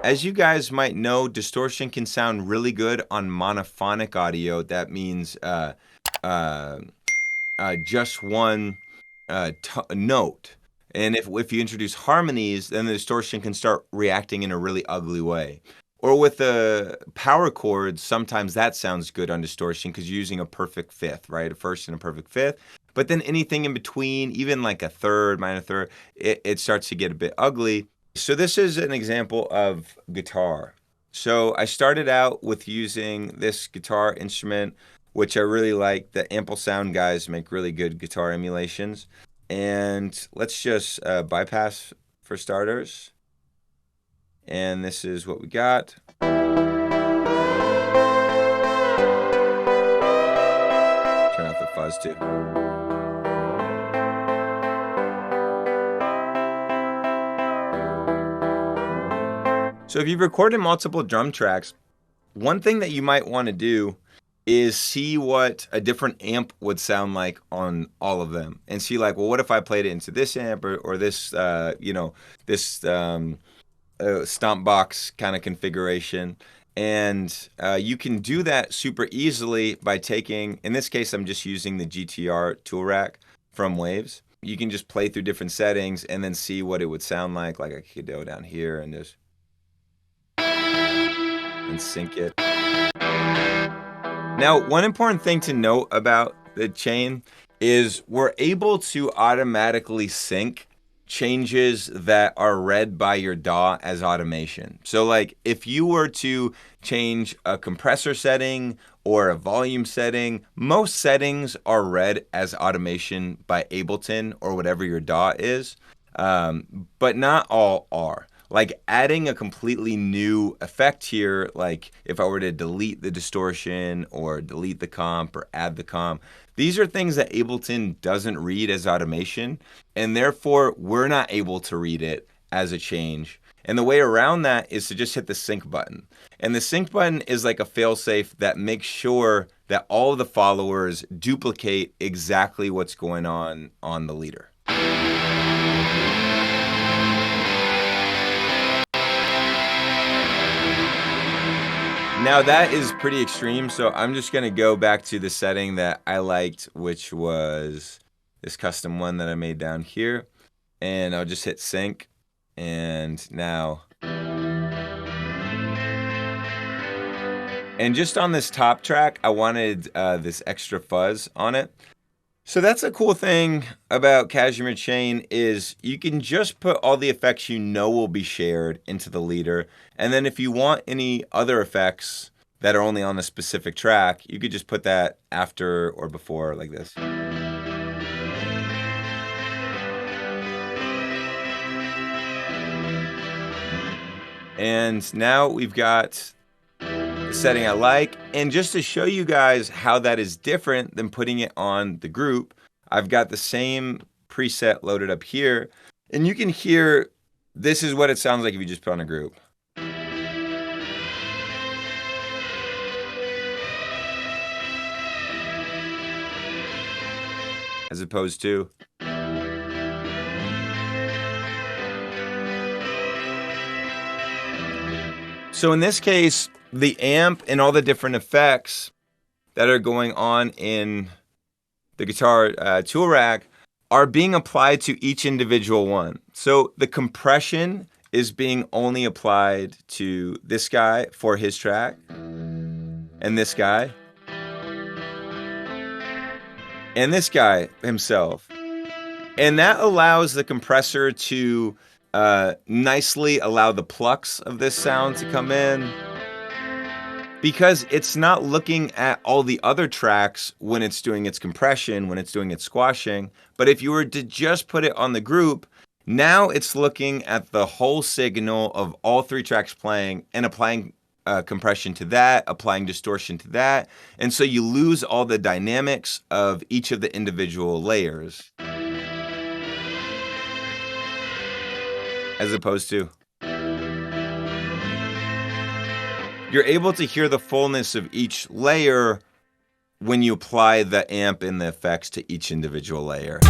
As you guys might know, distortion can sound really good on monophonic audio. That means just one note. And if you introduce harmonies, then the distortion can start reacting in a really ugly way. Or with the power chords, sometimes that sounds good on distortion because you're using a perfect fifth, right? A first and a perfect fifth. But then anything in between, even like a third, minor third, it starts to get a bit ugly. So this is an example of guitar. So I started out with using this guitar instrument, which I really like. The Ample Sound guys make really good guitar emulations. And let's just bypass for starters. And this is what we got. Turn off the fuzz too. So if you've recorded multiple drum tracks, one thing that you might want to do is see what a different amp would sound like on all of them, and see like, well, what if I played it into this amp or this, this stomp box kind of configuration. And you can do that super easily by taking, in this case, I'm just using the GTR tool rack from Waves. You can just play through different settings and then see what it would sound like. Like I could go down here and just and sync it. Now, one important thing to note about the chain is we're able to automatically sync changes that are read by your DAW as automation. So like if you were to change a compressor setting or a volume setting, most settings are read as automation by Ableton or whatever your DAW is, but not all are. Like adding a completely new effect here, like if I were to delete the distortion or delete the comp or add the comp, these are things that Ableton doesn't read as automation, and therefore we're not able to read it as a change. And the way around that is to just hit the sync button. And the sync button is like a failsafe that makes sure that all of the followers duplicate exactly what's going on the leader. Now that is pretty extreme, so I'm just gonna go back to the setting that I liked, which was this custom one that I made down here, and I'll just hit sync, and now, and just on this top track, I wanted this extra fuzz on it. So that's a cool thing about KSHMR Chain is you can just put all the effects you know will be shared into the leader. And then if you want any other effects that are only on a specific track, you could just put that after or before like this. And now we've got the setting I like. And just to show you guys how that is different than putting it on the group, I've got the same preset loaded up here. And you can hear this is what it sounds like if you just put on a group. As opposed to so in this case, the amp and all the different effects that are going on in the guitar tool rack are being applied to each individual one. So the compression is being only applied to this guy for his track, and this guy, and this guy himself. And that allows the compressor to nicely allow the plucks of this sound to come in, because it's not looking at all the other tracks when it's doing its compression, when it's doing its squashing. But if you were to just put it on the group, now it's looking at the whole signal of all three tracks playing and applying compression to that, applying distortion to that. And so you lose all the dynamics of each of the individual layers. As opposed to, you're able to hear the fullness of each layer when you apply the amp and the effects to each individual layer.